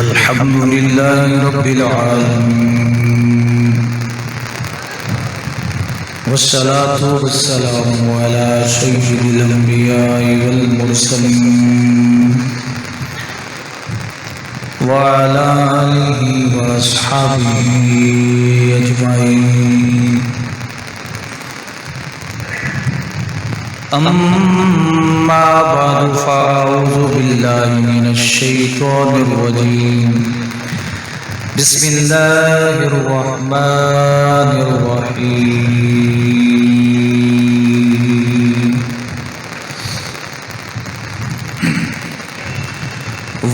अल्हम्दुलिल्लाहि रब्बिल आलमीन वस्सलातु वस्सलामु अला सय्यिदिल अंबियाइ वल मुरसलीन व अला आलिहि व अस्हाबिहि अजमाइन। अम्मा बअद फ़अऊज़ु बिल्लाहि मिनश शैतानिर रजीम। बिस्मिल्लाहिर रहमानिर रहीम।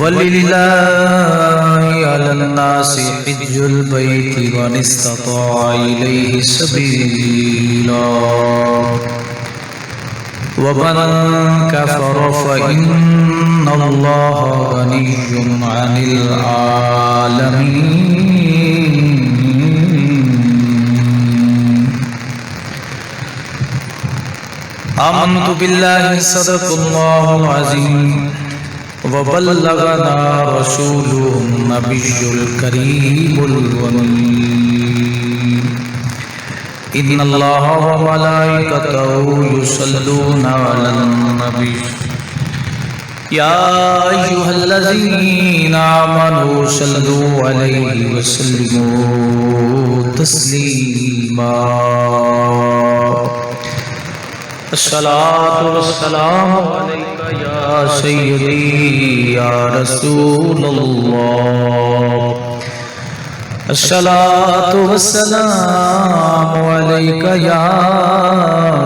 वलिल्लाहि अलन नासि हिज्जुल बैति मन इस्तताअ इलैहि सबीला वमन कफ़र फ़इन्नल्लाह गनिय्युन अनिल आलमीन। आमन्तु बिल्लाहि सदक़ल्लाहुल अज़ीम व बल्लगना रसूलुहुन नबियुल करीमुल अमीन। इन्नल्लाह व मलाइकतहु युसल्लूना अलन नबी या अय्युहल्लज़ीना आमनू सल्लू अलैहि व सल्लिमू तस्लीमा। अस्सलातु वस्सलामु अलैका या सय्यदी या रसूलल्लाह। अस्सलातु वस्सलामु अलैका या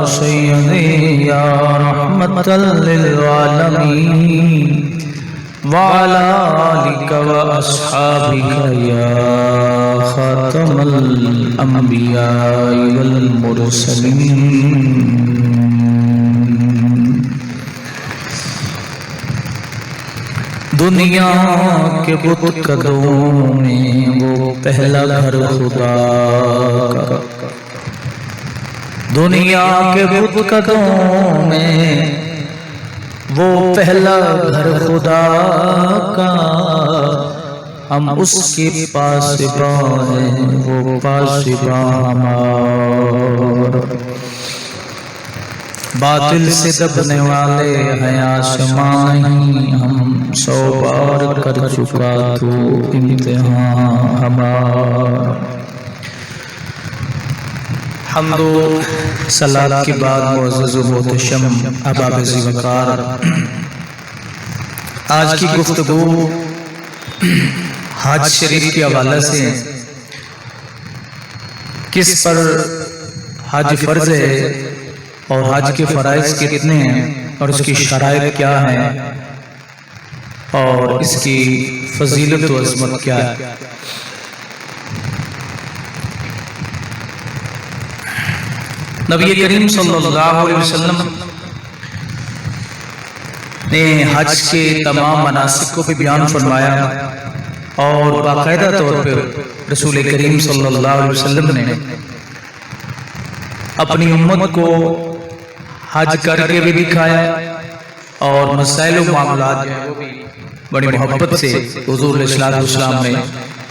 सय्यदी या रहमतल लिल आलमीन व अला आलिका व अस्हाबिका या खातमल अंबिया वल मुरसलीन। दुनिया के बुत कदमों में वो पहला घर खुदा का, दुनिया के बुत कदमों में वो पहला घर खुदा का। हम उसके पास हैं, वो पास हमारा। बातिल से दबने वाले हैं आसमां नहीं, हम 100 बार कर चुका तो इम्तिहान हमारा। हम्दो सलात के बाद मुअज़्ज़ज़ व मोहतरम अहबाब ज़िवकार, आज की गुफ्तगू हज शरीफ के हवाले से, किस पर हज फर्ज है और हज के फ़राइज़ कितने हैं और इसकी शराइत क्या है और इसकी फजीलत व अज़मत क्या है। नबी करीम सल्लल्लाहु अलैहि वसल्लम ने हज के तमाम मनासिक को भी बयान फरमाया और बाकायदा तौर पर रसूल करीम सल्लल्लाहु अलैहि वसल्लम ने अपनी उम्मत को हज करके भी दिखाया और मसाइल व मामलात बड़ी मोहब्बत से हुज़ूर सल्लल्लाहु अलैहि वसल्लम ने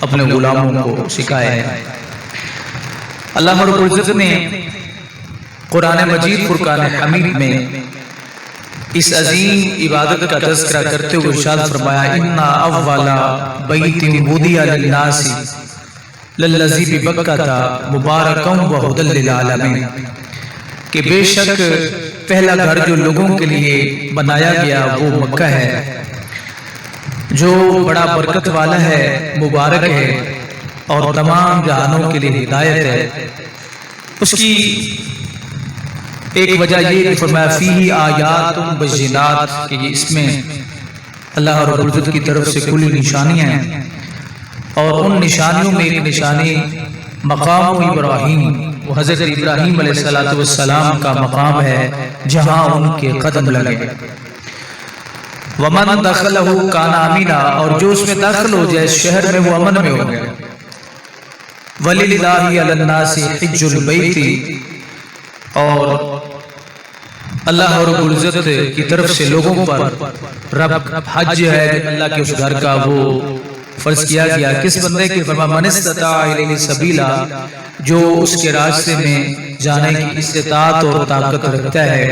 अपने गुलामों को सिखाया है। अल्लाह रब्बुल इज़्ज़त ने कुरान मजीद फुरकान हमीद में इस अजीम इबादत का तज़किरा करते हुए इरशाद फरमाया, इन्ना अव्वला बैतिन वुदिया लिन्नासी लल्लज़ी बिबक्कता मुबारकम व हुदल लिल आलमीन, कि बेशक पहला घर जो लोगों के लिए बनाया गया वो मक्का है, जो बड़ा बरकत वाला है, मुबारक है और तमाम जहानों के लिए हिदायत है। उसकी एक वजह ये कि फरमाया फीही आयातुन बय्यिनात, कि इसमें अल्लाह रब्बुल इज़्ज़त की तरफ से खुली निशानियां हैं और उन निशानियों में एक निशानी मकाम इब्राहीम, वो हज़रत इब्राहीम अलैहिस्सलाम का मकाम है जहाँ उनके कदम लगे। वमन दखलहु काना आमिना, और जो उसमें दाखिल हो जाए शहर में वो अमन में हो गए। वलिल्लाहि अलन नासि हिज्जुल बैति, और अल्लाह रब्बुल इज़्ज़त की तरफ से लोगों पर रब हज है अल्लाह के उस घर का वो फर्ज किया गया किस बंदे के, फरमाया मन इस्तता इलैहि सबीला, जो उसके रास्ते में जाने की इस्तिताअत और ताकत रखता है।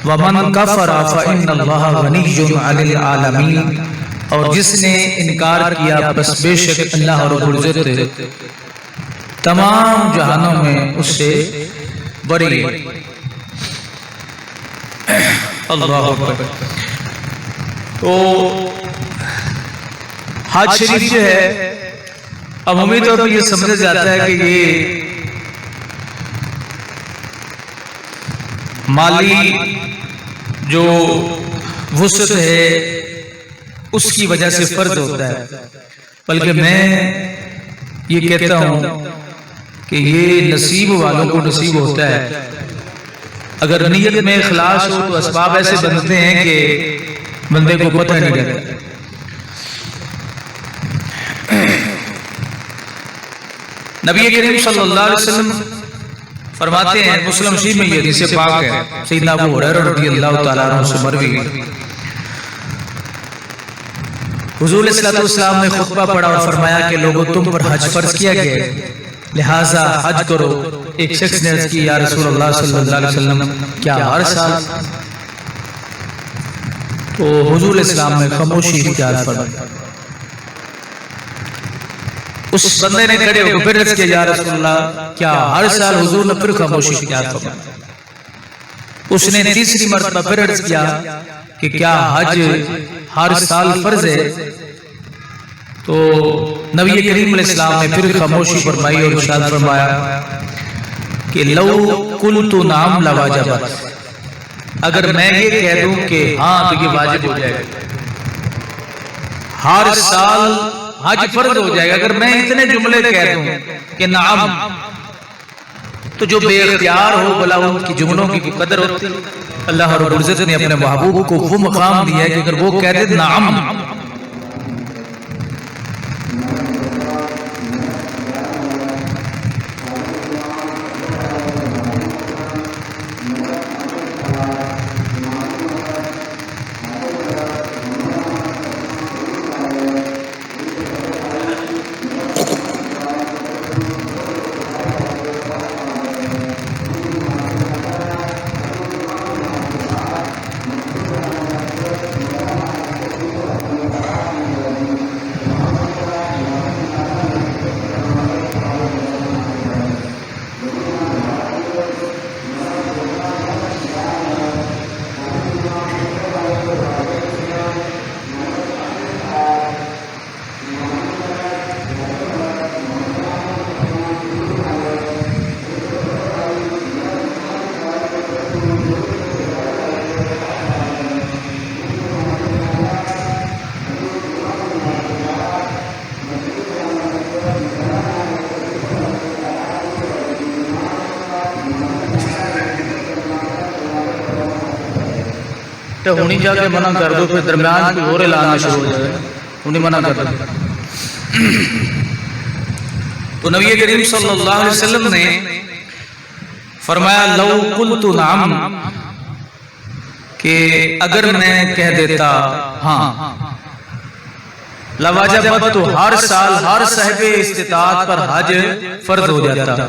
वमन कफरा फइन्नल्लाह गनिय्युन अनिल आलमीन, और जिसने इनकार किया बस बेशक अल्लाह रब्बुल इज्जत तमाम जहानों में उससे बड़ी है। अल्लाह अकबर। तो हज शरीफ जो है, अब उम्मीद तौर पर यह समझा जाता है कि ये माली जो वुसअत है उसकी वजह से फर्ज होता है, बल्कि मैं ये कहता हूं कि ये नसीब वालों को नसीब होता है। अगर नीयत में इखलास हो तो असबाब ऐसे बनते हैं कि बंदे को पता नहीं रहता। नबी करीम सल्लल्लाहु अलैहि वसल्लम फरमाते हैं, मुस्लिम शरीफ में ये हदीस पाक है, सैयदना अबू हुरैरा रज़ियल्लाहु तआला अन्हु से मरवी, हुजूर सल्लल्लाहु अलैहि वसल्लम ने खुतबा पढ़ा और फरमाया कि लोगों तुम पर हज फर्ज किया गया है, लिहाजा हज करो। एक शख्स ने अर्ज की, या रसूलुल्लाह सल्लल्लाहु अलैहि वसल्लम क्या हर साल? तो हुजूर इस्लाम ने खामोशी इख्तियार फरमाई। उस बंदे ने खड़े होकर फिर अर्ज किया, या रसूलुल्लाह क्या हर साल? हुजूर ने फिर खामोशी इख्तियार फरमाई। उसने तीसरी मर्तबा फिर अर्ज किया कि क्या हज हर साल फर्ज है? तो नबी करीम अलैहिस्सलाम ने फिर खामोशी फरमाई और इरशाद फरमाया कि लौ कुल्तु नाम लवाजबत, अगर मैं ये कह दूं कि हाँ तो ये वाजिब हो जाएगा, हर साल हज फर्ज हो जाएगा। अगर मैं इतने जुमले कह दूं कि नाम, तो जो बेइख्तियार हो भला उनकी जुमलों की कदर होती। अल्लाह रब्बुल इज्जत ने अपने महबूब को वो मकाम दिया है कि अगर वो कह दे नाम, तो हुनी जाके मना कर दो, फिर दरम्यान कोई और ऐलान शुरू हो जाए, उन्हें मना कर दो। तो नबी करीम सल्लल्लाहु अलैहि वसल्लम ने फरमाया लौ कुल्तु नाम, कि अगर मैं कह देता हाँ लवाजबत, तो हर साल हर साहिब इस्तिताअत पर हज फर्ज हो जाता।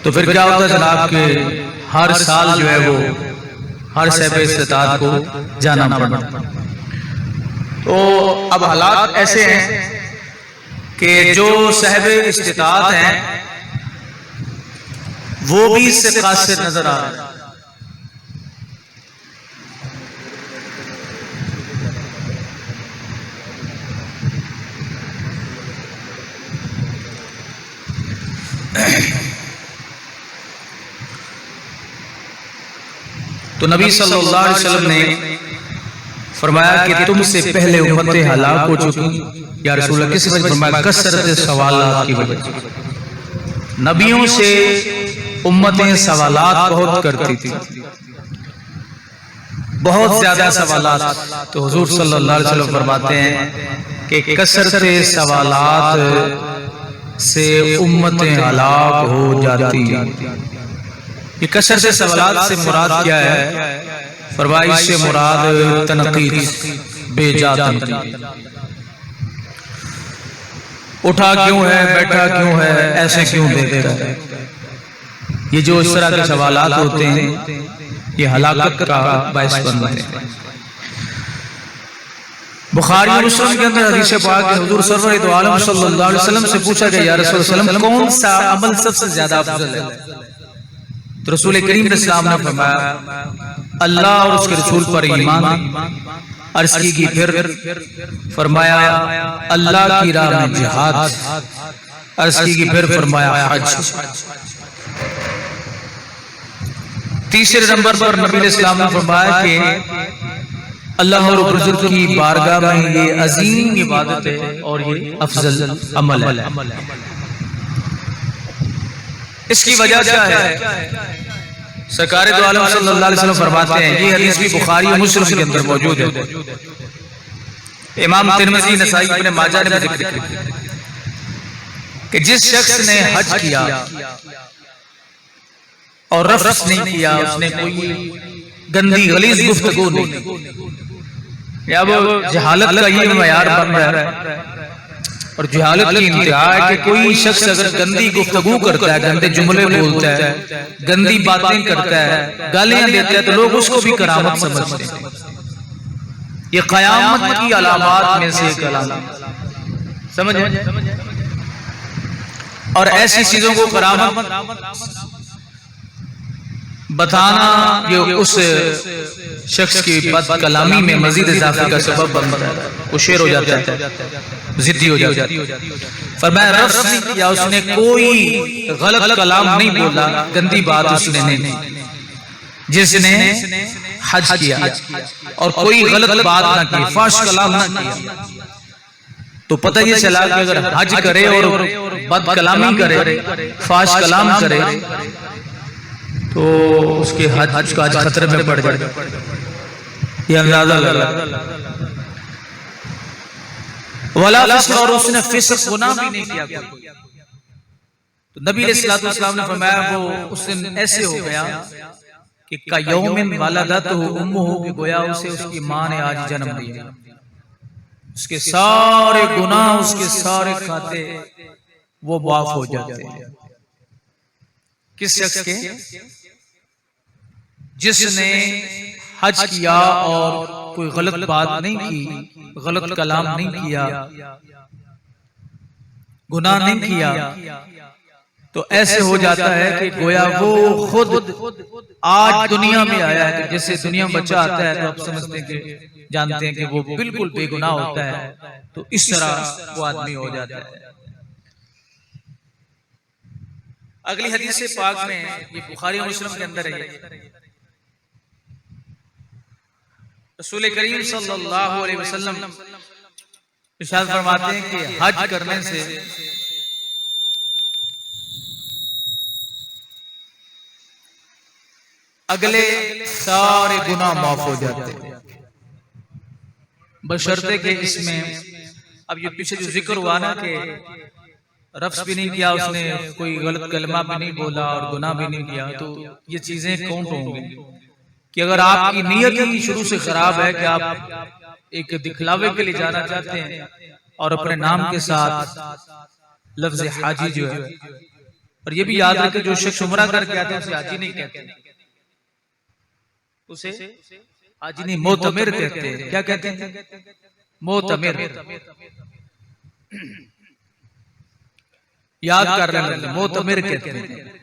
तो फिर क्या होता जनाब कि हर साल जो है वो हर साहिब इस्तिताअत को जाना पड़ता। तो अब हालात ऐसे हैं कि जो साहिब इस्तिताअत हैं वो भी इससे कासिर नजर आ रहे हैं। तो नबी सल्लल्लाहु अलैहि वसल्लम ने फरमाया कि तुमसे पहले उम्मतें हलाक हो चुकी। या रसूल अल्लाह किस वजह? फरमाया कसरत सवालात की वजह से। नबियों से उम्मतें सवालात बहुत करती थी, बहुत ज्यादा सवालात। तो हुजूर सल्लल्लाहु अलैहि वसल्लम फरमाते हैं कि कसरत सवालात से उम्मतें हलाक हो जाती। ये कसरत सवालात से मुराद क्या है? फरमाया से मुराद तनकीद, बेजा तनकीद। उठा क्यों है, बैठा क्यों है, ऐसे क्यों देखता है। ये जो इस तरह के सवालात होते हैं ये हलाकत का बायस बनते हैं। बुखारी और मुस्लिम के अंदर हदीस पाक है, हुजूर सरवर दो आलम सल्लल्लाहु अलैहि वसल्लम से पूछा गया, या रसूल सल्लल्लाहु अलैहि वसल्लम कौन सा अमल सबसे ज्यादा अफजल है? तो रसूल करीम सल्लल्लाहु अलैहि वसल्लम ने फरमाया अल्लाह और उसके रसूल पर ईमान। अर्ज़ की फिर फरमाया अल्लाह की राह में जिहाद। अर्ज़ की फिर फरमाया हज। तीसरे नंबर पर नबी इस्लाम ने फरमाया कि अल्लाह और बुजुर्ग की बारगाह में ये अजीम इबादत है और ये अफजल अमल है। इसकी वजह क्या है? सरकार दो आलम सल्लल्लाहु अलैहि वसल्लम फरमाते हैं, ये हदीस भी बुखारी और मुस्लिम के अंदर मौजूद है, इमाम तिरमिज़ी, नसाई, इब्न माजा ने जिक्र किया कि जिस शख्स ने हज किया और रफ्स नहीं किया, उसने कोई गंदी गलीज गुफ्तगू नहीं, या वो जहालत का ये मयार बन रहा है। और जहालत की इंतहा है कि कोई शख्स अगर गंदी गुफ्तगू करता है, गंदे जुमले बोलता है, गंदी बातें करता है, गालियां देता है, तो लोग उसको भी करामत समझते हैं। ये क़यामत की अलामात में से एक अलामत समझे। और ऐसी चीजों को करामत बताना ये उस शख्स की बद कलामी में मजीद इजाफे का सबब बनता है, वो शेर हो जाता है, जिद्दी हो जाता है। फरमाया रफ्स नहीं किया, उसने कोई गलत कलाम नहीं बोला, गंदी बात उसने नहीं, जिसने हज किया और कोई गलत बात ना की, फाश कलाम ना किया, तो पता ये चला कि अगर हज करे और बद कलामी करे, फाश कलाम करे, तो उसके हज का खतरे में पड़ जाए। ये अंदाजा लगा। वला फिस्क, और उसने फिस्क गुनाह भी नहीं किया। तो नबी अलैहिस्सलातु वस्सलाम ने फरमाया वो उस दिन ऐसे हो गया कि का यौमिन वलदतहु उम्मुहु, कि गोया उसे उसकी मां ने आज जन्म दिया। उसके सारे गुनाह, उसके सारे खाते वो माफ हो जाते हैं। किस शख्स के? जिसने हज किया और कोई गलत बात नहीं की, गलत कलाम नहीं किया, गुनाह नहीं किया, तो ऐसे हो जाता है कि गोया वो खुद आज दुनिया में आया है। जैसे दुनिया में बच्चा आता है तो आप समझते हैं कि जानते हैं कि वो बिल्कुल बेगुनाह होता है, तो इस तरह वो आदमी हो जाता है। अगली हदीस पाक में, ये बुखारी और मुस्लिम के अंदर है, रसूल करीम सल्लल्लाहु अलैहि वसल्लम इरशाद फरमाते हैं कि हज करने से अगले सारे गुनाह माफ हो जाते हैं, बशर्ते कि इसमें, अब ये पीछे जो जिक्र हुआ ना कि रफ्स भी नहीं किया उसने, कोई गलत कलमा भी नहीं बोला और गुनाह भी नहीं किया, तो ये चीजें काउंट होंगी। कि अगर आपकी नीयत ही शुरू से खराब है कि आप एक दिखलावे के लिए जाना चाहते हैं और अपने नाम के साथ लफ्ज हाजी जो है, और ये भी याद रखें जो शख्स उम्रा करके आते हैं उसे हाजी नहीं कहते, उसे हाजी नहीं मोतमिर कहते हैं। क्या कहते हैं? मोतमिर। याद कर लेना, मोतमिर कहते हैं।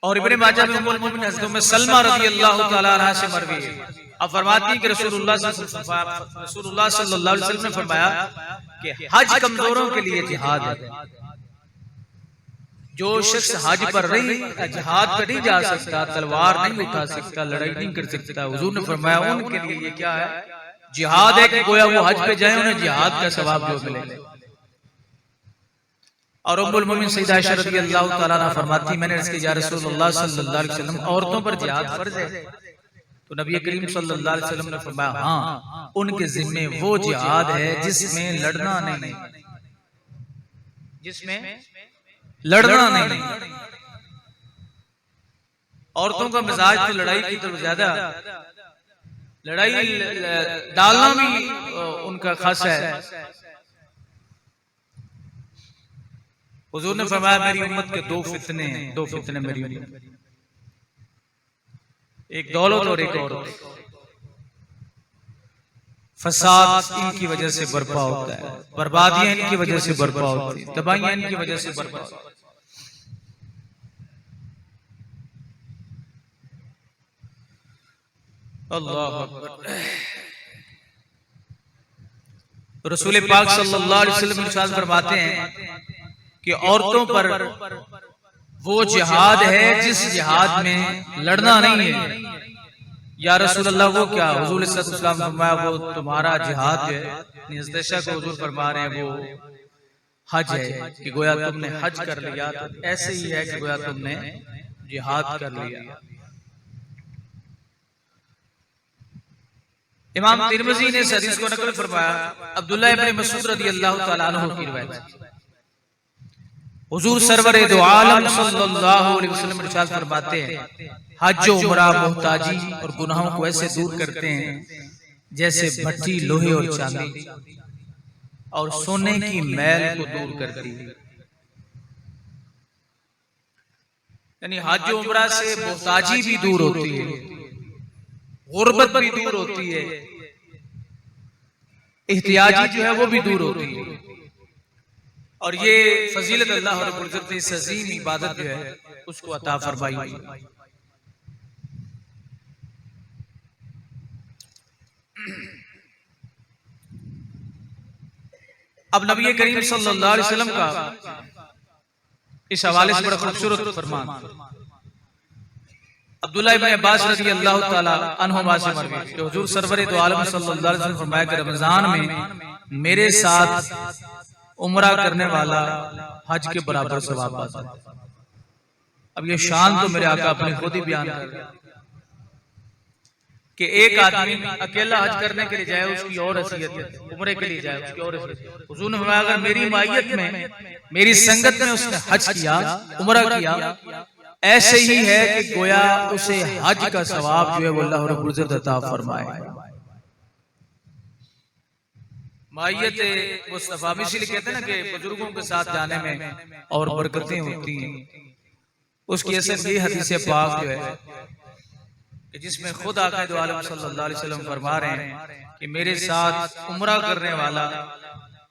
और इब्ने माजा में उम्मुल मोमिनीन हज़रत उम्मे सलमा रज़ियल्लाहु तआला अन्हा से मरवी है, अब फरमाती हैं कि रसूलुल्लाह सल्लल्लाहु अलैहि वसल्लम ने फरमाया कि हज कमजोरों के लिए जिहाद है। जो शख्स हज पर नहीं, जिहाद पर नहीं जा सकता, तलवार नहीं उठा सकता, लड़ाई नहीं कर सकता, हुजूर ने फरमाया उनके लिए ये क्या है? जिहाद है कि गोया वो हज पे जाए, उन्हें जिहाद का सवाब जो मिले। और उम्मुल मोमिनीन सैयदा आयशा रज़ियल्लाहु तआला अन्हा फरमाती, मैंने इसके या रसूलुल्लाह सल्लल्लाहु अलैहि वसल्लम औरतों पर जिहाद फर्ज है? तो नबी करीम सल्लल्लाहु अलैहि वसल्लम ने फरमाया हाँ, उनके जिम्मे वो जिहाद है जिसमें लड़ना नहीं, जिसमें लड़ना नहीं। औरतों का मिजाज तो लड़ाई की तरफ ज्यादा, लड़ाई डालना भी उनका खास है। हुजूर ने फरमाया मेरी उम्मत के दो फितने हैं, दो फितने मेरी उम्मत, एक दौलत और एक औरत। फसाद इनकी वजह से बर्पा होता है, बर्बादियां इनकी वजह से बर्पा होती है, तबाहियां इनकी वजह से बर्पा होती है। अल्लाह अकबर। रसूल पाक सल्लल्लाहु अलैहि वसल्लम इरशाद फरमाते हैं कि औरतों पर वो जिहाद है जिस जिहाद में लड़ना नहीं है। या रसूल अल्लाह वो क्या? हुजूर सल्लल्लाहु अलैहि वसल्लम फरमाया वो तुम्हारा जिहाद जो है, निर्देशक को हुजूर फरमा रहे हैं वो हज है, कि गोया तुमने हज कर लिया, तो ऐसे ही है कि गोया तुमने जिहाद कर लिया। इमाम तिरमिज़ी ने इस हदीस को नकल फरमाया अब्दुल्लाह इब्न मसूद रज़ियल्लाहु तआला अन्हु की रिवायत। हुजूर सरवर दो आलम सल्लल्लाहु अलैहि वसल्लम इरशाद फरमाते हैं हज उम्रा मोहताजी और गुनाहों को ऐसे दूर करते हैं जैसे भट्टी लोहे और चांदी और सोने की मैल को दूर करती है। यानी हज उम्रा से मोहताजी भी दूर होती है, गुर्बत भी दूर होती है, इhtiyāजी जो है वो भी दूर होती है। और ये फजीलत अल्लाह रब्बुल इज्जत ने इस अजीम इबादत जो है उसको अता फरमाई। अब नबी करीम सल्लल्लाहु अलैहि वसल्लम का इस हवाले से बड़ा खूबसूरत फरमान अब्दुल्लाह इब्न अब्बास रज़ियल्लाहु तआला अन्हुमा से मरवी कि हुजूर सरवर दो आलम सल्लल्लाहु अलैहि वसल्लम फरमाया कि रमजान में मेरे साथ उम्रा करने वाला हज के बराबर सवाब पाता है। अब ये शान तो मेरे आका अपने खुद ही बयान कर रहे हैं कि एक आदमी अकेला हज करने के लिए जाए उसकी और हैसियत है, उम्रे के लिए जाए उसकी और हैसियत। हुजूर ने फरमाया अगर मेरी मायत में मेरी संगत में उसने हज किया, उम्रा किया, ऐसे ही है कि गोया उसे हज का सवाब जो है वो अल्लाह रब्बुल इज्जत अता फरमाए। मायत मुस्तफा में इसीलिए कहते हैं ना कि बुजुर्गों के साथ जाने में और बरकतें होती हैं। उसकी असल ये हदीस पाक जो है कि जिसमें खुद आका दो आलम सल्लल्लाहु अलैहि वसल्लम फरमा रहे हैं कि मेरे साथ उम्रा करने वाला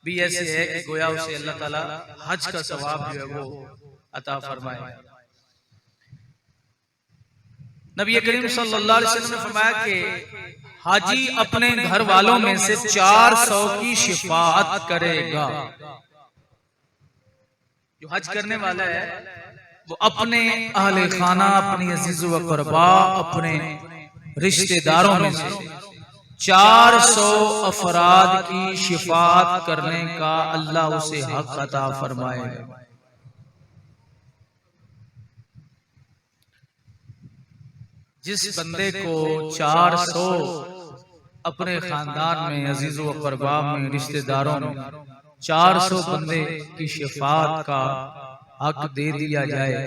भी ऐसे है कि गोया उसे अल्लाह ताला हज का सवाब जो है वो अता फरमाए। नबी करीम सल्लल्लाहु अलैहि वसल्लम ने फरमाया कि हाजी अपने घर वालों में से 400 की शिफाअत करेगा। जो हज करने वाला है वो अपने अहले खाना, अपनी अजीज व क़रबा, अपने रिश्तेदारों में से 400 अफराद की शिफाअत करने का अल्लाह उसे हक अता फरमाएगा। जिस बंदे को 400 अपने खानदान में, अजीज व क़रबा में, रिश्तेदारों में 400 बंदे की शिफाअत का हक दे दिया जाए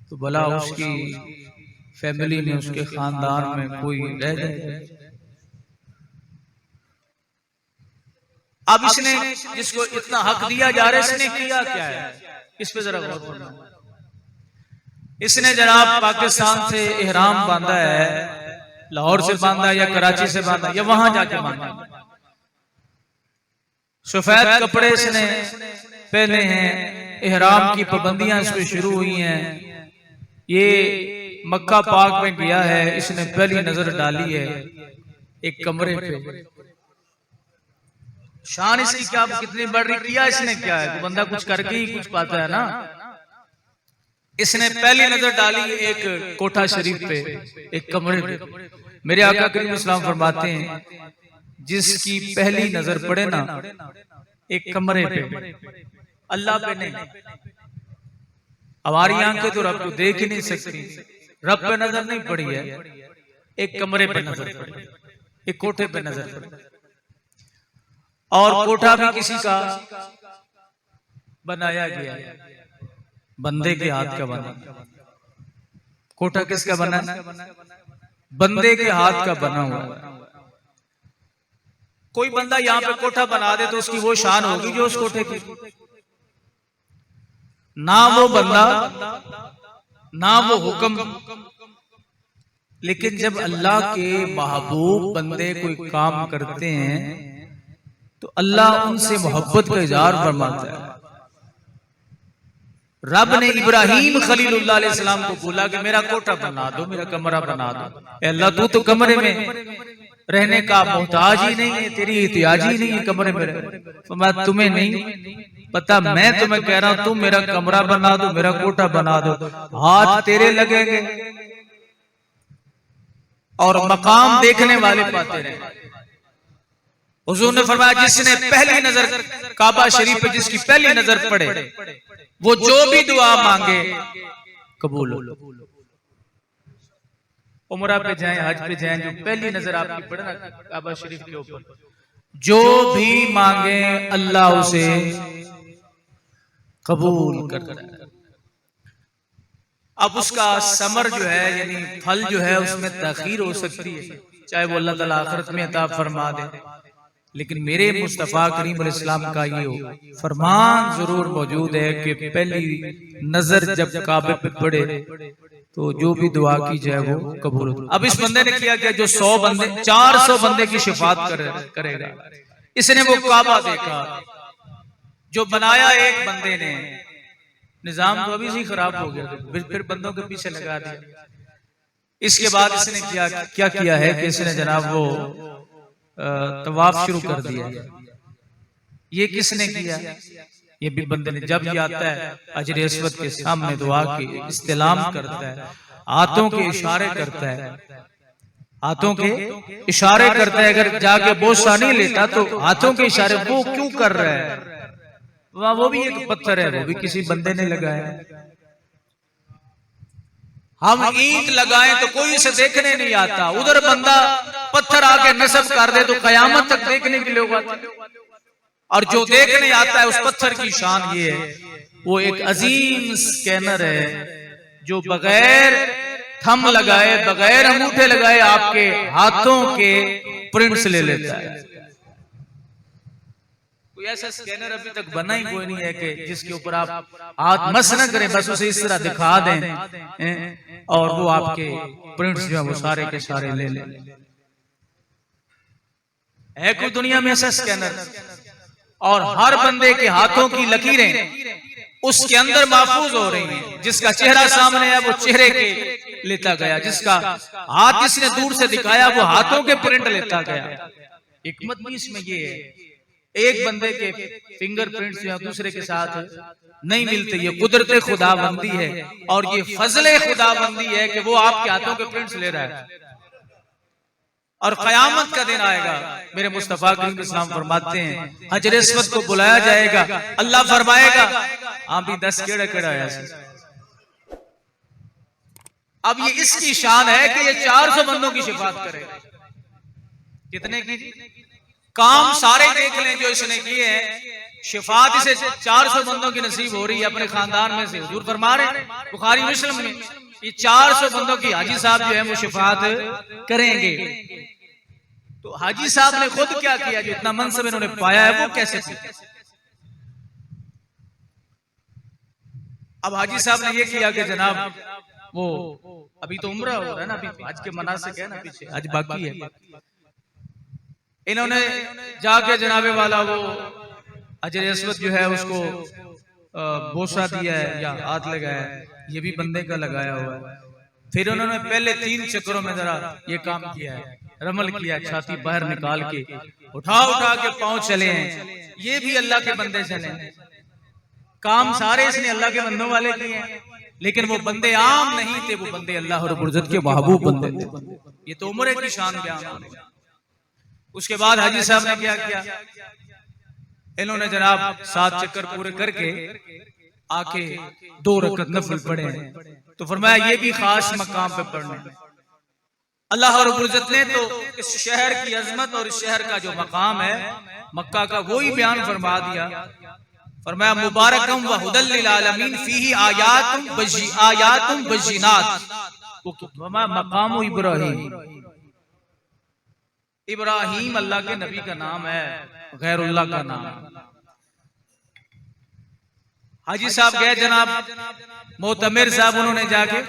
तो भला उसकी फैमिली में, उसके खानदान में कोई रह जाए। अब इसने जिसको इतना हक दिया जा रहा है इसने किया क्या है, इस पे जरा गौर करना। इसने जनाब पाकिस्तान से इहराम बांधा है, लाहौर से बांधा या कराची से बांधा या वहां जाके बांधा, सफेद कपड़े इसने पहने हैं, इहराम की पाबंदियां इस पे शुरू हुई हैं। ये मक्का पाक में गया है, इसने पहली नजर डाली है एक कमरे पे। शान इसकी क्या कितनी बढ़ रही, किया इसने क्या है, बंदा कुछ करके ही कुछ पाता है ना। इसने पहली नजर डाली एक कोठा शरीफ पे, एक कमरे पे। मेरे आका करीम इस्लाम फरमाते हैं जिसकी पहली नजर पड़े ना एक कमरे पे, अल्लाह पे नहीं, हमारी आंखें तो रब को देख ही नहीं सकती, रब पे नजर नहीं पड़ी है, एक कमरे पे नजर पड़ी, एक कोठे पे नजर पड़ी। और कोठा भी किसी का बनाया गया है, बंदे के हाथ का बना। कोठा किसका बना? बंदे के हाथ का बना हुआ है। कोई बंदा यहाँ पे कोठा बना दे तो उसकी वो शान होगी जो उस कोठे की, ना वो बंदा ना वो हुक्म। लेकिन जब अल्लाह के महबूब बंदे कोई काम करते हैं तो अल्लाह उनसे मोहब्बत का इजहार फरमाता है। रब ने इब्राहीम खलीलुल्लाह अलैहि सलाम को बोला कि मेरा कोठा बना दो, मेरा कमरा बना दो। अल्लाह तू तो कमरे में रहने का मोहताज ही नहीं है, तेरी एहतियाज ही नहीं है कमरे में रहने। तो मैं तुम्हें नहीं पता, मैं तुम्हें कह रहा हूं तुम मेरा कमरा बना दो, मेरा कोठा बना दो, हाथ तेरे लगेंगे और मकाम देखने वाले पाते रहे। हुजूर ने फरमाया जिसने पहली नजर काबा शरीफ पे जिसकी पहली नजर पड़े वो जो भी दुआ मांगे कबूल हो। उमरा पे जाएं, हज पे जाएं, जो पहली नजर आपकी पड़े ना काबा शरीफ के ऊपर, जो भी मांगे अल्लाह उसे कबूल करता है। अब उसका समर जो है यानी फल जो है उसमें ताखीर हो सकती है, चाहे वो अल्लाह ताला आखिरत में अता फरमा दे, लेकिन मेरे मुस्तफा करीम अलैहिस्सलाम का ये फरमान जरूर मौजूद है कि पहली नजर जब काबे पे पड़े तो जो भी दुआ की जाए वो कबूल हो। अब इस बंदे ने किया क्या, जो 100 बंदे 400 बंदे की शिफात करेगा। इसने वो काबा देखा जो बनाया एक बंदे ने, निजाम तो अभी से खराब हो गया, फिर बंदों के पीछे लगा दिया। इसके बाद इसने क्या किया है कि इसने जनाब वो तवाफ शुरू कर दिया। ये किसने किया, ये भी बंदे ने। जब ये आता है अजर अस्वद के सामने दुआ की इस्तेलाम करता है, हाथों के इशारे करता है, हाथों के इशारे करता है। अगर जाके बोसा नहीं लेता तो हाथों के इशारे वो क्यों कर रहा है, वो भी एक पत्थर है, वो भी किसी बंदे ने लगाया है। हम ईंट लगाएं तो कोई इसे देखने नहीं आता, उधर बंदा पत्थर आके नस्ब कर दे तो कयामत तक देखने के लोग आते। और जो देखने आता है उस पत्थर की शान ये है, वो एक अजीम स्कैनर है जो बगैर थंब लगाए, बगैर अंगूठे लगाए आपके हाथों के प्रिंट्स ले लेता है। कोई ऐसा स्कैनर अभी तक बना ही कोई नहीं है कि जिसके ऊपर आप हाथ मस न करें, बस उसे इस तरह दिखा दें और वो आपके प्रिंट्स जो है वो सारे के सारे ले लें। है कोई दुनिया में ऐसा स्कैनर? और हर बंदे के हाथों की लकीरें उसके अंदर महफूज हो रही हैं। जिसका चेहरा सामने है वो चेहरे के लेता गया, जिसका हाथ जिसने दूर से दिखाया वो हाथों के प्रिंट लेता गया। हिकमत भी इसमें ये है, एक बंदे के फिंगरप्रिंट्स जो दूसरे के साथ नहीं मिलते, ये कुदरत खुदाबंदी है और ये फजले खुदाबंदी है कि वो आपके हाथों के प्रिंट्स ले रहा है। और कयामत का दिन आएगा, मेरे मुस्तफा करीम इस्लाम फरमाते हैं हजर अस्वद को बुलाया जाएगा, अल्लाह फरमाएगा आप भी 10 केड़ा आया। अब ये इसकी शान है कि ये 400 बंदों की शिफात करेगा। कितने की? काम सारे देख लें जो इसने किए हैं, शिफात इसे 400 बंदों की नसीब हो रही है अपने खानदान में से। हुजूर फरमा रहे बुखारी मुस्लिम में ये 400 बंदों की हाजी साहब जो है वो शिफात करेंगे। तो हाजी साहब ने खुद क्या किया, जो इतना मनसब इन्होंने पाया है वो कैसे किया? अब हाजी साहब ने ये किया कि जनाब वो अभी तो उम्रा हो रहा है ना, अभी हज के मनासिक है ना, पीछे हज बाकी है। इन्होंने जाके जनाबे वाला वो हजर अस्वद जो है उसको बोसा दिया है या हाथ लगाया है, ये भी बंदे का लगाया हुआ है। फिर उन्होंने पहले 3 चक्करों में जरा ये काम किया है, रमल किया, छाती बाहर निकाल के उठा के पांव चले हैं। ये भी अल्लाह के बंदे चले हैं। काम सारे इसने अल्लाह के बंदों वाले किए हैं, लेकिन वो बंदे आम नहीं थे, वो बंदे अल्लाह रब्बुल इज्जत के महबूब बंदे थे। ये तो उम्र की शान बयान। उसके बाद हाजी साहब ने क्या किया, इन्होंने जनाब 7 चक्कर पूरे करके आके 2 रकअत नफल पढ़े। तो फरमाया ये भी खास मकाम पे पढ़ने। अल्लाह रब्बुल इज्जत ने तो इस शहर की अजमत और इस शहर का जो मकाम है मक्का का वही बयान फरमा दिया। फरमाया मुबारकम व हुदल लिल आलमीन फीही आयातुम बय्यिनात। मकाम इब्राहिम, इब्राहिम अल्लाह के नबी का नाम है, गैरुल्लाह का नाम। हाजी साहब गए जनाब मोतमिर साहब, उन्होंने जाके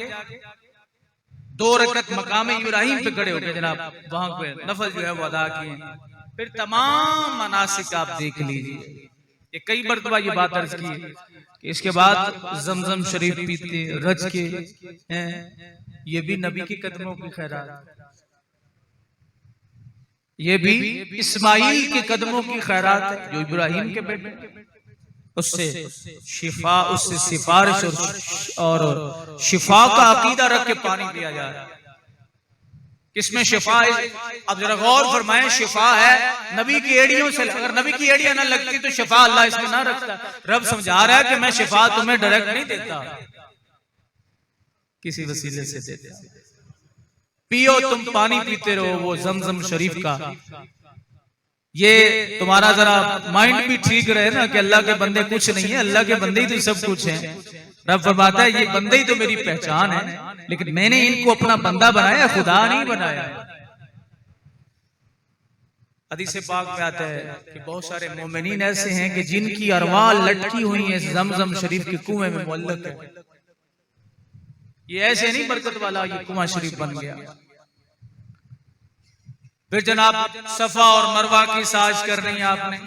2 रकत मकाम इब्राहिम पे खड़े हो गए जनाब, वहां पे नफल जो है वो अदा किए। फिर तमाम मनासिक आप देख लीजिए। ये कई मरतबा ये बात अर्ज की कि इसके बाद जमजम शरीफ पीते रज के हैं, ये भी नबी के कदमों की खैरात, ये भी इस्माइल के कदमों की खैरात है जो इब्राहिम के बेटे, उससे शिफा, उससे सिफारिश और शिफा का अकीदा रख के पानी पिया जा रहा है। किसमें शिफा है? अब जरा गौर फरमाएं, शिफा है नबी की एड़ियों से। अगर नबी की एड़ियां ना लगती तो शिफा अल्लाह इसमें ना रखता। रब समझा रहा है कि मैं शिफा तुम्हें डायरेक्ट नहीं देता, किसी वसीले से देता। पियो, तुम पानी पीते रहो वो जमजम शरीफ का। ये तुम्हारा जरा माइंड भी ठीक रहे ना कि अल्लाह के बंदे कुछ नहीं है, अल्लाह के बंदे ही तो सब कुछ हैं। रब फरमाता है ये बंदे ही तो मेरी पहचान है, लेकिन मैंने इनको अपना बंदा बनाया, खुदा नहीं बनाया। हदीस पाक में आता है कि बहुत सारे मोमिनीन ऐसे हैं कि जिनकी अरवाह लटकी हुई है जमजम शरीफ के कुएं में मुअल्लक है। ये ऐसे नहीं बरकत वाला ये कुआं शरीफ बन गया। फिर जनाब सफा और मरवा की साज करनी है आपने,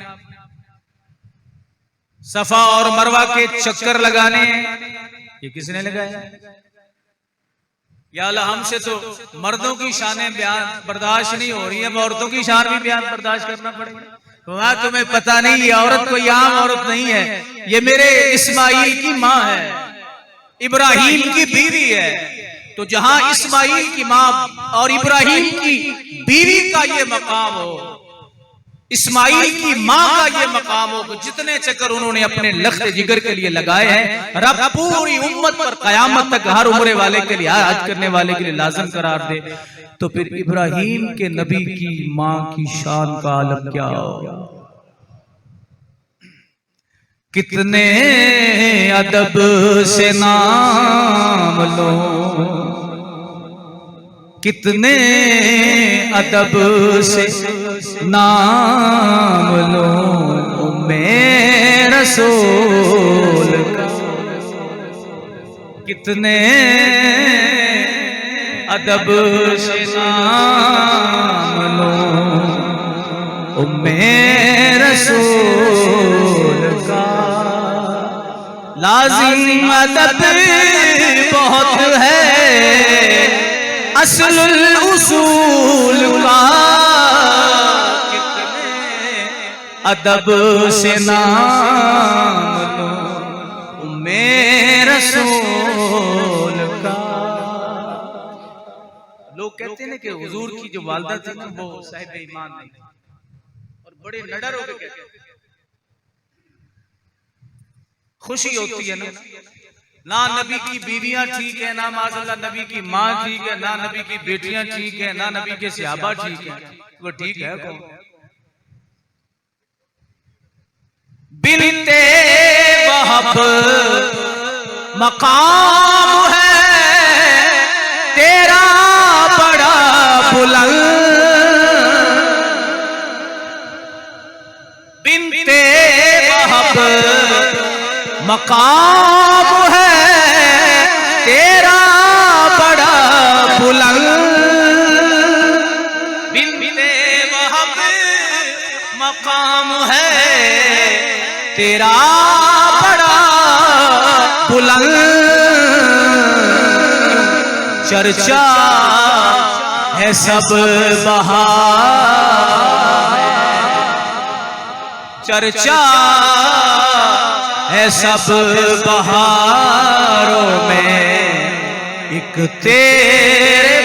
सफा और मरवा के चक्कर लगाने, ये किसने लगाया? या अल्लाह, हमसे तो मर्दों की शानें बयान बर्दाश्त नहीं हो रही है, औरतों की शान भी बयान बर्दाश्त करना पड़ेगा। वहां तुम्हें पता नहीं, ये औरत कोई आम औरत नहीं है, ये मेरे इस्माइल की माँ है, इब्राहिम की बीवी है। तो जहां इस्माइल की माँ और इब्राहिम की बीवी का ये मकाम हो, इस्माइल की माँ का ये मकाम हो, तो जितने चक्कर उन्होंने अपने लख्त जिगर के लिए लगाए हैं, रब पूरी उम्मत पर कयामत तक हर उम्र वाले के लिए, हज करने वाले के लिए लाज़िम करार दे। तो फिर इब्राहिम के नबी की माँ की शान का आलम क्या होगा? कितने अदब से नाम लो, कितने अदब से नाम लो मेरे रसूल का, कितने अदब से नाम लो मेरे रसूल का। लाजिम अदब बहुत है असलुल उसूल का, कितने अदब से नाम लो मेरे रसूल का। लोग कहते हैं कि हुजूर की जो वालदा थी ना वो साहिब ईमान नहीं, और बड़े नडर हो गए। खुशी होती है ना नबी की बीवियां ठीक है, ना माशाल्लाह नबी की माँ ठीक है, ना नबी की बेटियां ठीक है, ना नबी के सहाबा ठीक है, वो ठीक है कौन? बिनते वहब मकाम है तेरा बड़ा बुलंद, बिनते वहब मकाम है तेरा बड़ा बुलंद, बिनते वहब मकाम है तेरा बड़ा बुलंद। चर्चा है सब बहार, चर्चा है सब बहारों में एक तेरे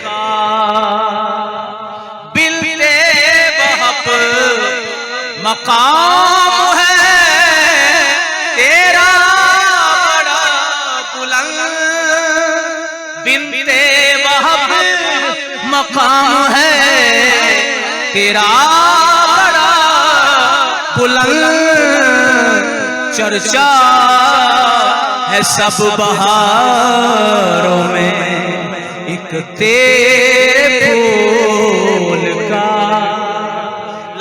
का, बिनते वहब मकाम है तेरा बड़ा बुलंद, बिनते वहब मकाम है तेरा बड़ा बुलंद। चर्चा है सब बहारों में एक तेरे फूल का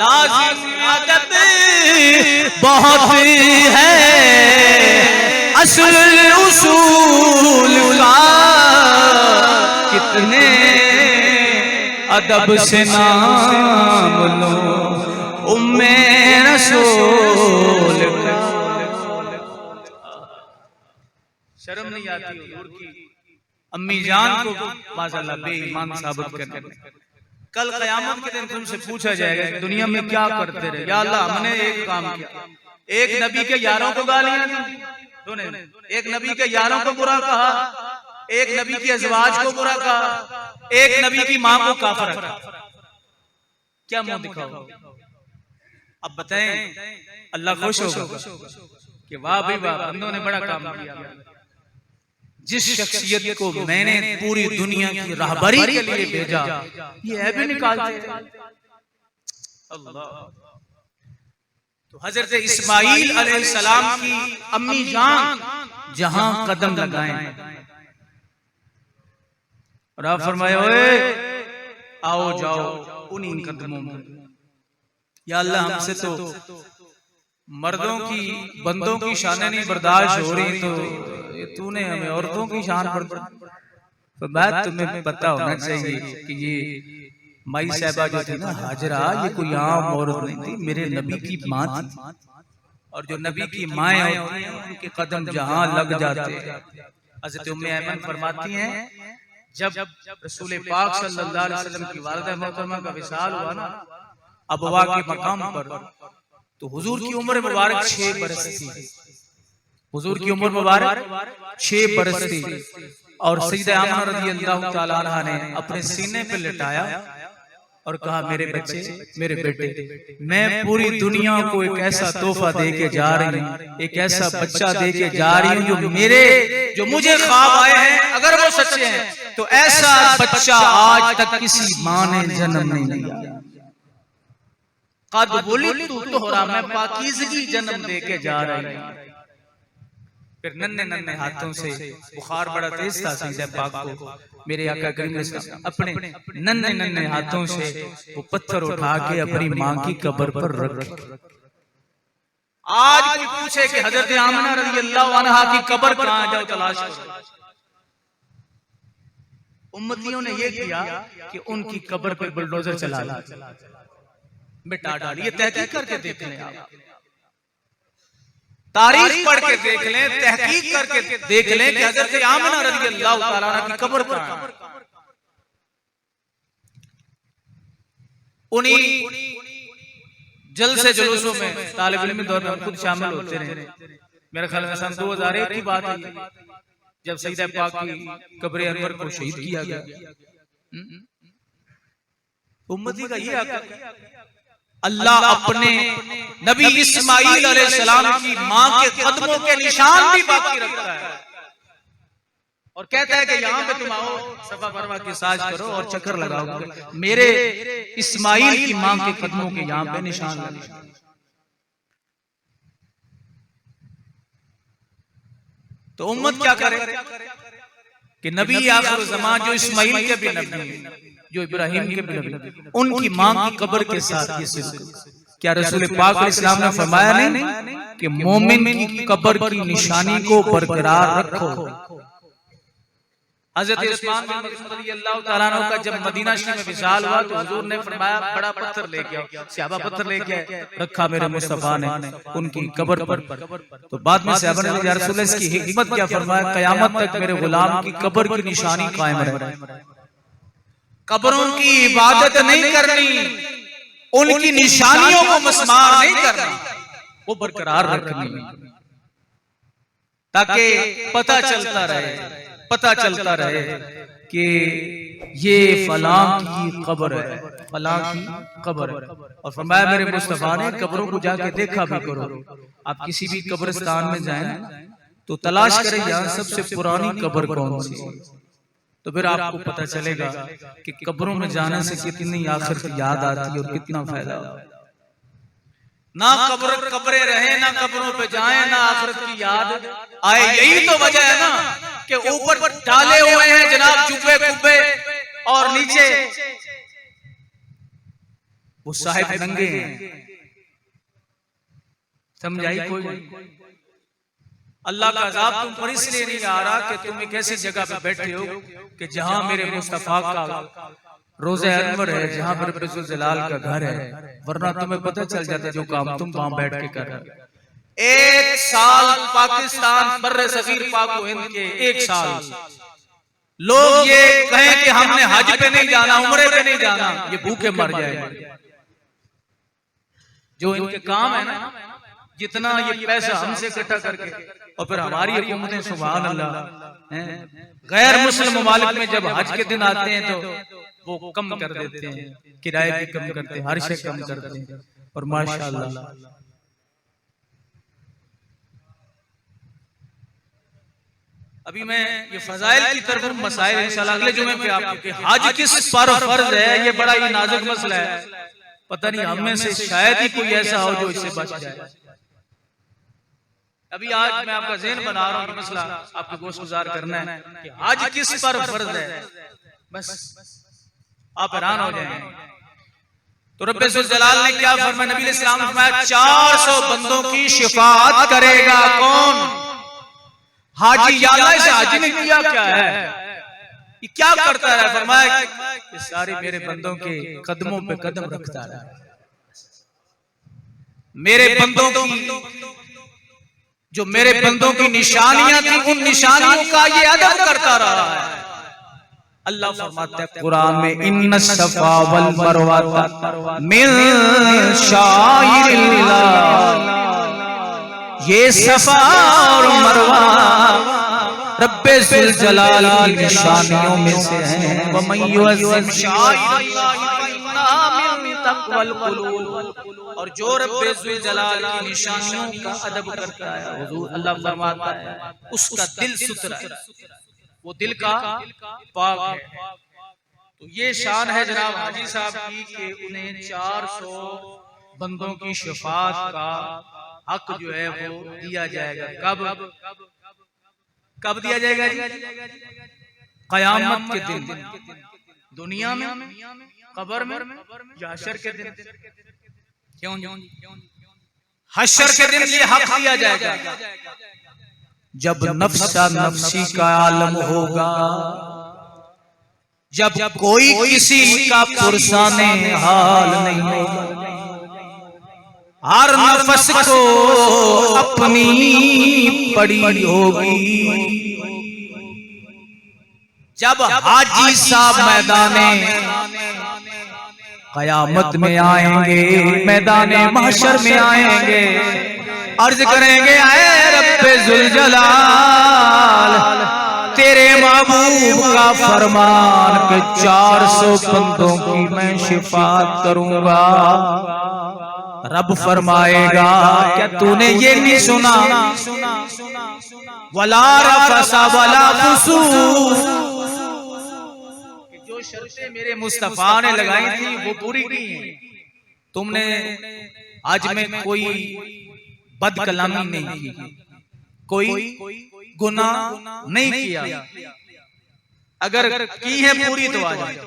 लाजिम अदब बहुत है असल उसूल का कितने अदब से नाम लो उम्मे रसूल का। शर्म नहीं आती हुजूर की अम्मी जान को माशाअल्लाह बेईमान साबित करने में। कल क़यामत के दिन तुमसे पूछा जाएगा दुनिया में क्या करते रहे। या अल्लाह हमने एक काम किया, एक नबी के यारों को गालियां दी, एक नबी के यारों को बुरा कहा, एक नबी की अज़वाज को बुरा कहा, एक नबी की मां को काफिर कहा, क्या मुंह दिखाओ? अब बताएं अल्लाह खुश होगा कि वाह भाई वाह बंदों ने बड़ा काम किया। जिस शख्सियत को मैंने पूरी दुनिया की राहबरी के लिए भेजा ये है भी निकालते। अल्लाह। तो हजरत इस्माइल अलैहिस्सलाम की अम्मी जान जहां कदम लगाएं और आप फरमाए ओए आओ जाओ उन्हीं कदमों में। या अल्लाह हमसे तो मर्दों की बंदों की शानें नहीं बर्दाश्त हो रही तो तूने हमें औरतों की शान बर्दाश्त। तो बात तुम्हें पता होना चाहिए कि ये माई साहबा जो थी ना हाजरा ये कोई आम औरत नहीं थी, मेरे नबी की माँ थी। और जो नबी की माएँ होती हैं उनके कदम जहां लग जाते हैं। हज़रत उम्मे ऐमन फरमाती हैं जब रसूल पाक सल्लल्लाहु अलैहि वसल्लम की वालिदा मोहतरमा का विसाल हुआ ना अबवा के मकाम पर, तो हुजूर की उम्र मुबारक 6 बरस थी। हुजूर की उम्र मुबारक 6 बरस थी और सईदा आमना रज़ियल्लाहु ताला अन्हा ने अपने सीने पे लिटाया और कहा मेरे बच्चे मेरे बेटे मैं पूरी दुनिया को एक ऐसा तोहफा दे के जा रही हूँ, एक ऐसा बच्चा दे के जा रही हूँ जो मुझे ख्वाब आए हैं अगर वो सच्चे हैं तो ऐसा बच्चा आज तक किसी माँ ने जन्म नहीं लिया। कद वुलिदतु तुहरा मैं पाकीज़गी जन्म दे के जा रही हूँ। फिर नन्हे नन्हे हाथों से बुखार बड़ा तेज था सीधे पाक को मेरे आका करीम ने अपने नन्हे नन्हे हाथों से वो पत्थर उठा के अपनी मां की कब्र पर रख। आज कोई पूछे कि हजरत आमना रज़ियल्लाहु अन्हा की कब्र कहां है जाओ तलाश करो। उम्मतियों ने ये किया कि उनकी कब्र पे बुलडोजर चला मिटा डाली। ये तहकीक करके देख लें आप, तारीख पढ़ के देख लें, तहकीक करके देख लें कि हज़रत आमना रज़ियल्लाहु ताला अन्हा की कब्र कहां है। उन्हीं जलसे जुलूसों में तालिब इल्म दौर में खुद शामिल होते रहे। मेरे ख्याल में सन 2001 की बात है जब सईदा पाक की कब्र अनवर को शहीद किया गया। उम्मती का ये हक अल्लाह अपने नबी इस्माइल अलैहिस्सलाम की मां के कदमों के निशान भी बाकी रखता है और कहता है कि यहाँ पे तुम आओ सफा मरवा की साज करो और चक्कर लगाओगे, मेरे इस्माइल की मां के कदमों के यहाँ पे निशान लगे। तो उम्मत क्या करे कि नबी आखिर ज़मान जो इस्माइल के भी नबी जो इब्राहिम के भी नबी उनकी मां की कब्र के साथ ये सिलसिला। क्या रसूल पाक अलैहिस्सलाम ने फरमाया नहीं कि मोमिन की कब्र की निशानी को बरकरार रखो। हज़रत उस्मान बिन मज़ऊन रज़ियल्लाहु ताला अन्हु का जब मदीना शरीफ में विसाल हुआ तो हुजूर ने फरमाया बड़ा पत्थर लेके आओ। सहाबा पत्थर लेके आए, रखा मेरे मुस्तफा ने उनकी कब्र पर। तो बाद में सहाबा ने या रसूल अल्लाह इसकी हिकमत क्या फरमाया, कयामत तक मेरे गुलाम की कब्र की निशानी कायम रहे। कब्रों की इबादत नहीं करनी, उनकी निशानियों को मस्मार नहीं करना, वो बरकरार रखनी ताकि पता चलता रहे कि ये फलां की कब्र है, फलां की कब्र है। और फरमाया मेरे मुस्तफा ने कब्रों को जाके देखा भी करो। आप किसी भी कब्रिस्तान में जाएं तो तलाश करें यहाँ सबसे पुरानी कब्र कौन सी है, तो फिर आपको पता चलेगा कि कब्रों में जाने से कितनी आखिरत याद आती है और कितना फायदा होता है। ना कब्रें रहे, ना कब्रों पे जाएं, ना आखिरत की याद आए। यही तो वजह है ना कि ऊपर डाले हुए हैं जनाब जुब्बे कुब्बे और नीचे वो साहिब नंगे हैं। समझाई कोई? अल्लाह का अज़ाब तुम पर इसलिए नहीं आ रहा कि तुम एक ऐसी जगह पे बैठे हो कि जहां मेरे मुस्तफा का रोज़े अनवर है, जहां पर रब्बुल जलाल का घर है, वरना तुम्हें पता चल जाता जो काम तुम वहां बैठ के कर रहे हो। 1 साल पाकिस्तान बर्रे सगीर पाक व हिंद के 1 साल लोग ये कहें कि हमने हज पे नहीं जाना, उम्रे पे नहीं जाना, ये भूखे मर जाएंगे। जो इनके काम है ना, जितना ये पैसा हमसे इकट्ठा करके और फिर हमारी हुकूमतें सुभान अल्लाह गैर मुस्लिम ममालिक में जब हज के दिन आते हैं तो वो कम कर देते हैं, किराए भी कम करते हैं, हर शे कम करते हैं। और माशाअल्लाह अभी मैं ये फजाइल की तरफ मसाइल इंशाल्लाह अगले जुमे पे आपके हज किस पर फर्ज है, ये बड़ा ही नाजुक मसला है। पता नहीं हम में से शायद ही कोई ऐसा हो जो इससे बच जाए। अभी आज मैं आपका ज़हन बना रहा हूँ कि मसला आपको गोशगुजार करना है कि हज किस पर फर्ज है, बस आप हैरान हो जाएंगे। तो रब्बुल जलाल ने क्या फरमाया? नबी अलैहि सलाम ने फरमाया 400 बंदों की शिफाअत करेगा। कौन? हाजी। या अल्लाह इसे हाजी ने किया क्या है, ये क्या करता है? फरमाया कि सारे मेरे बंदों के कदमों पे कदम रखता है, मेरे बंदों की जो मेरे बंदों की निशानियां थी उन निशानियों का ये अदब करता रहा है। अल्लाह फरमाता है कुरान में इन्न सफा वल मरवा मिन शाइरिल्लाह, ये सफा और मरवा रब्बुल जलाल की निशानियों में से हैं। व मन युअज़्ज़िम शाइरिल्लाह फइन्नहा मिन तक़वल क़ुलूब, और जो रब्बुल जलाल की निशानियों का अदब करता है, हुजूर अल्लाह फरमाता है उसका दिल सुथरा है, वो दिल का पाक है। तो ये शान है जनाब हाजी साहब की कि उन्हें 400 बंदों की शफाअत का हक जो है वो दिया जाएगा। कब दिया जाएगा जी? क़यामत के दिन, दुनिया में, कब्र में या हश्र के दिन? क्यों? हश्र के दिन ये हक दिया जाएगा जब नफ्सा नफ्सी का आलम होगा, जब कोई किसी का पुरसाने हाल नहीं होगा, हर नफ्स को अपनी पड़ी होगी। जब हाजी साहब मैदाने क़यामत में आएंगे, मैदाने महशर में आएंगे, अर्ज करेंगे आए रब्बुल जलाल, तेरे महबूब का फरमान कि 400 बंदों की मैं शिफाअत करूंगा। रब फरमाएगा क्या तूने ये नहीं सुना? वला रफसा वला फुसूक, जो शर्तें मेरे मुस्तफा ने लगाई थी वो पूरी की हैं। तुमने आज में कोई बद कलामी नहीं की, कोई गुनाह नहीं किया, अगर की है पूरी तो आ जाए।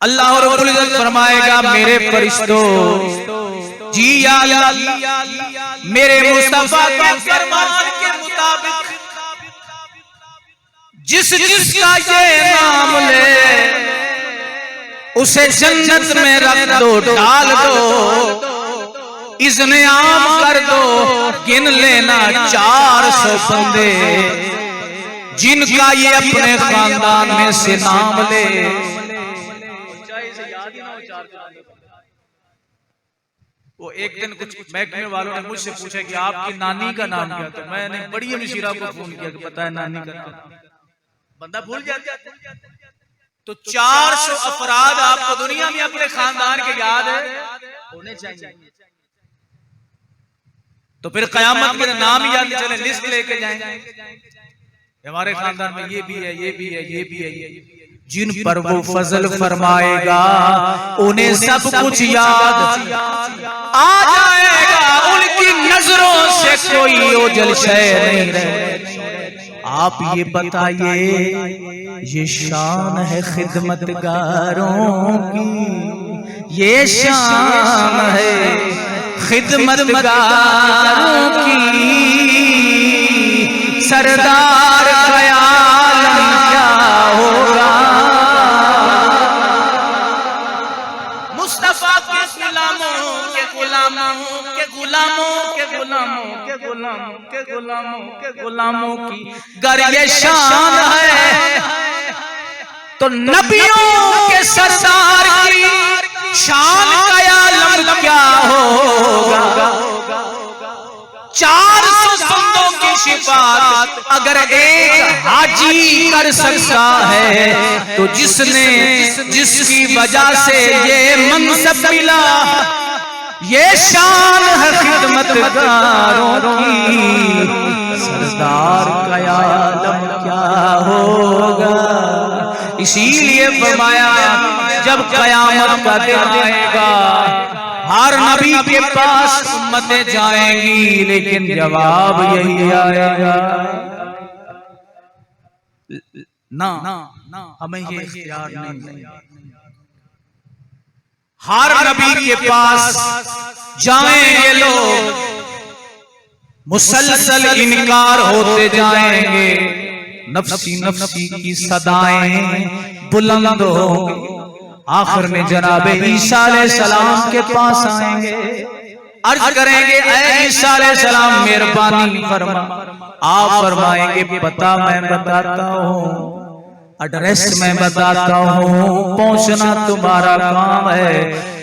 अल्लाह रब्बुल इज्जत फरमाएगा मेरे फरिश्तों जी या अल्लाह, मेरे मुस्तफा के फरमान के मुताबिक जिस जिसका ये नाम ले उसे जन्नत में रख दो, डाल दो, इज़्ने आम कर दो। गिन लेना 400 बंदे जिनका ये अपने खानदान में से नाम ले। वो एक दिन कुछ महकमे वालों ने मुझसे पूछा कि आपकी नानी का नाम क्या था? मैंने बड़ी मुशीरा को फोन किया कि पता है नानी का नाम? बंदा भूल जाता है। तो 400 अफराद आपको दुनिया में अपने खानदान के याद होने चाहिए। तो फिर कयामत के नाम याद चले, लिस्ट लेके जाएं, हमारे खानदान में ये भी है, ये भी है, ये भी है, जिन पर वो फजल फरमाएगा उन्हें सब कुछ याद आ जाएगा, उनकी नजरों से कोई ओझल शय नहीं रहे। आप ये बताइए, ये शान है खिदमतगारों की, ये शान है खिदमतगारों की। सरदार का आलम क्या होगा, मुस्तफा के गुलामों के गुलामों के गुलामों के गुलामों के गुलामों के गुलामों के गुलामों की गर ये शान है, तो नबियों के सरदार की शान का आलम क्या होगा। 400 बंदों की शिफात अगर एक हाजी कर सकता है, तो जिसकी वजह से ये मनसब मिला, ये शान है खिदमतगारों की। सरदार का आलम क्या होगा। इसीलिए फरमाया जब कयामत का दिन आएगा, हर नबी के पास उम्मतें जाएंगी, लेकिन जवाब यही आएगा, ना हमें ये इख्तियार नहीं। हर नबी के पास जाएंगे लोग, मुसलसल इनकार होते जाएंगे, नफ्सी नफ्सी की सदाएं बुलंद होंगी। आखिर में जनाबे ईसा अलैहिस्सलाम के पास आएंगे, अर्ज करेंगे ऐ ईसा अलैहिस्सलाम मेहरबानी फरमा। आप फरमाएंगे पता मैं बताता हूँ, एड्रेस मैं बताता हूँ, पहुंचना तुम्हारा काम है,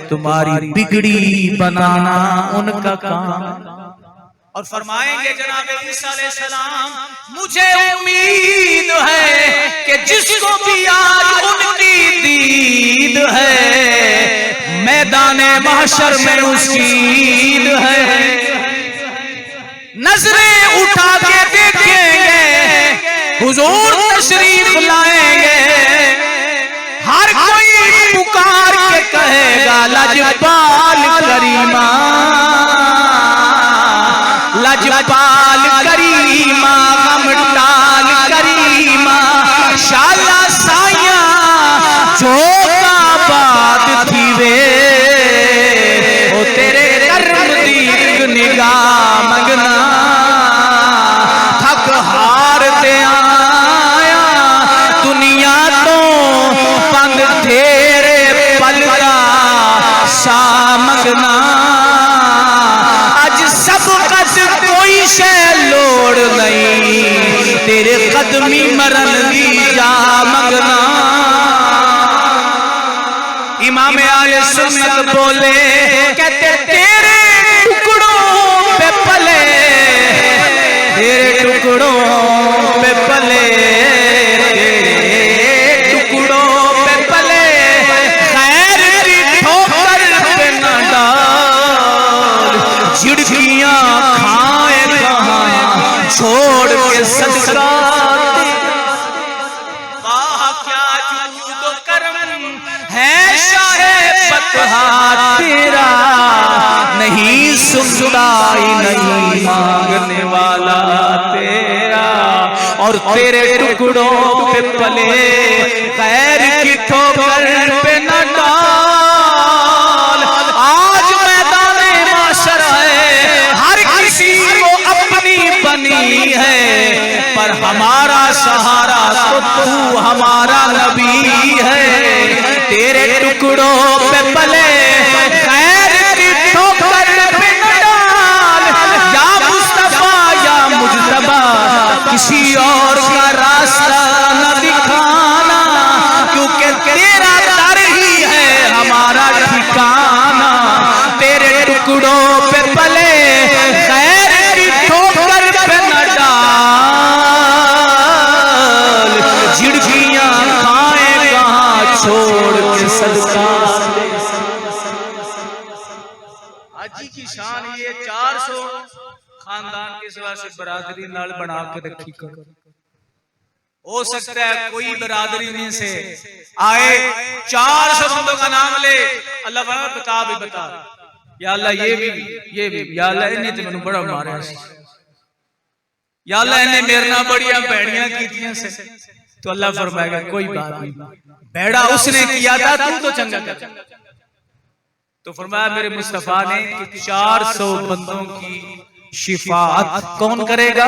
तुम्हारी बिगड़ी बनाना उनका काम है। और फरमाएंगे जनाब ईसा अलैहिस्सलाम, मुझे उम्मीद है कि जिसको भी आज उनकी दीद है, मैदाने महशर में उसकी ईद है। नजरें उठा के देखेंगे, हुजूर तशरीफ लाएंगे, हर कोई पुकार के कहेगा लजपाल करीमा, लजपाल करीमा, गमटाल करीमा, शाला साया जोका बात थी वे, ओ तेरे कर्म दीर्घ निगाह मगना, थक हार दे आया दुनिया तो पंग तेरे पलका सा मगना। कोई शे लोड़ नहीं, तेरे कदमी मरन दी जा मगना। इमाम आले सुन्नत बोले, कहते तेरे टुकड़ों पे पले, तेरे टुकड़ों पे पले, तेरे टुकड़ों पे पले, खैर की ठोकर पे न डाल, झिड़कियां छोड़ के सदका क्या जूदो करम है शाहे बतहार तेरा, नहीं सुनदाई नहीं मांगने वाला तेरा। और तेरे टुकड़ों पे पले, गैर की ठोकर पे न डाल। आज मैदाने माशर है, हर किसी को अपनी बनी है, पर हमारा सहारा तो तू हमारा नबी है। तेरे टुकड़ों पे पले, खैर की ठोकर पे न डाल, या मुस्तफा या मुज्तबा, किसी और का रास्ता न दिखाना, क्योंकि तेरा दर ही है हमारा ठिकाना। तेरे टुकड़ों पे पले, खैर की ठोकर पे न डाल, झिड़कियां खाए कहां छोड़ के सदका। हाजी की शान ये 400 खानदान के सिवा से बरादरी नाल बना के रखी कर, हो सकता है कोई बिरादरी में से आए 400 बंदों का नाम ले, अल्लाह फरमाए बता भी बता, या अल्लाह ये भी या अल्लाह इन्हें तो मैंने बड़ा मारा, या अल्लाह इन्हें मेरे नाल बड़ियां भैड़ियां कीतियां से, तो अल्लाह फरमाएगा कोई बात नहीं, भैड़ा उसने किया था, तू तो चंगा कर। तो फरमाया मेरे मुस्तफा ने कि 400 बंदों की शिफाअत कौन करेगा?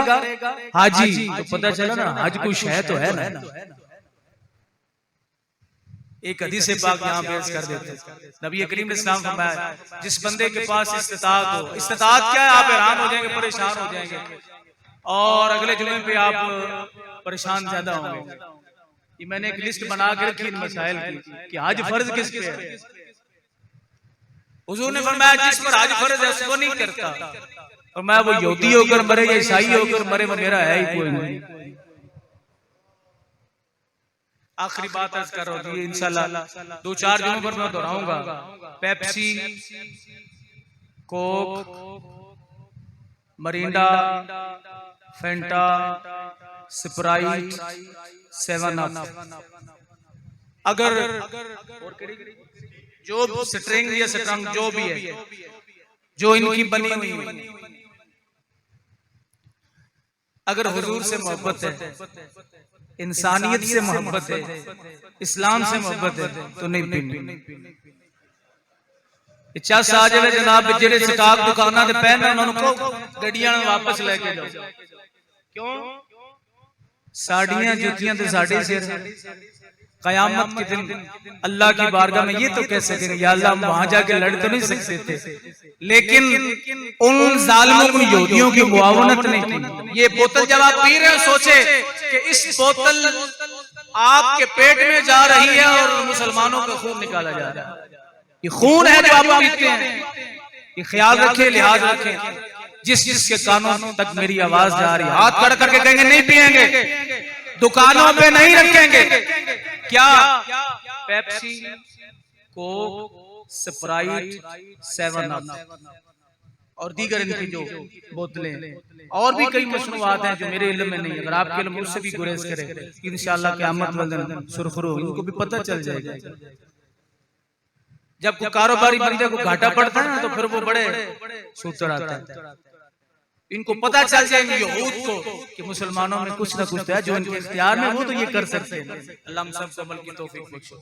हाजी। तो पता चला ना हज कुछ है तो है ना। एक हदीस पाक यहां पेश कर देते हैं, नबी करीम ने इस्लाम फरमाया जिस बंदे के पास इस्तिताअत हो, इस्तिताअत क्या है, आप हैरान हो जाएंगे, परेशान हो जाएंगे, और अगले जुमे पे आप परेशान ज्यादा होंगे। ये मैंने एक लिस्ट बना के रखी इन मसाइल की कि हज फर्ज किस पे है। हुजूर ने फरमाया जिस पर हज फर्ज है उसको नहीं करता, और मैं वो यहूदी होकर मरे या ईसाई होकर मरे, वो मेरा है ही कोई नहीं। आखिरी बात अर्ज कर रहा हूं, इंशाल्लाह 2-4 दिनों पर मैं दोहराऊंगा। पेप्सी, कोक, मरिंडा, फेंटा, स्प्राइट, 7 अप, अगर जो स्ट्रिंग या स्ट्रंग जो भी है जो इनकी बनी हुई है, अगर हुजूर से मोहब्बत है, इंसानियत से मोहब्बत है, इस्लाम से मोहब्बत है, तो नहीं पीनी। चस आ जाए जनाब जेड़े स्टॉक दुकाना ते पहन उन्होंने को गड्डियां वापस लेके जाओ। क्यों? साड़ियां जुतियां ते साडे सिर। कयामत के दिन अल्लाह की बारगाह में ये तो कह सकेंगे या अल्लाह हम वहां जाके लड़ तो नहीं सकते थे, लेकिन उन जालिमों को यहूदियों की मुआवनत नहीं की। ये बोतल जब आप पी रहे हो सोचे कि इस बोतल आपके पेट में जा रही है और मुसलमानों का खून निकाला जा रहा है, ये खून है जो आप पीते हैं। ये ख्याल रखें, लिहाज रखें। जिसके कानों तक मेरी आवाज जा रही है हाथ खड़ा करके कहेंगे नहीं पिएंगे, दुकानों पे नहीं रखेंगे। क्या? पेप्सी, कोक, स्प्राइट, 7 अप और दीगर इनकी जो बोतलें, और भी कई मशरूबात हैं जो मेरे इल्म में नहीं है। अगर आपके इल्म उससे भी गुरेज करें इंशाअल्लाह क़यामत वाले दिन सुरखरू इनको भी पता चल जाएगा। जब कोई कारोबारी बंदे को घाटा पड़ता है ना तो फिर वो बड़े सूत्र आता है। इनको पता चल जाएंगे यहूद को कि मुसलमानों में कुछ ना कुछ है जो इनके इख्तियार में, वो तो ये कर सकते हैं। अल्लाह हम सब को अमल की तौफीक बख्शे।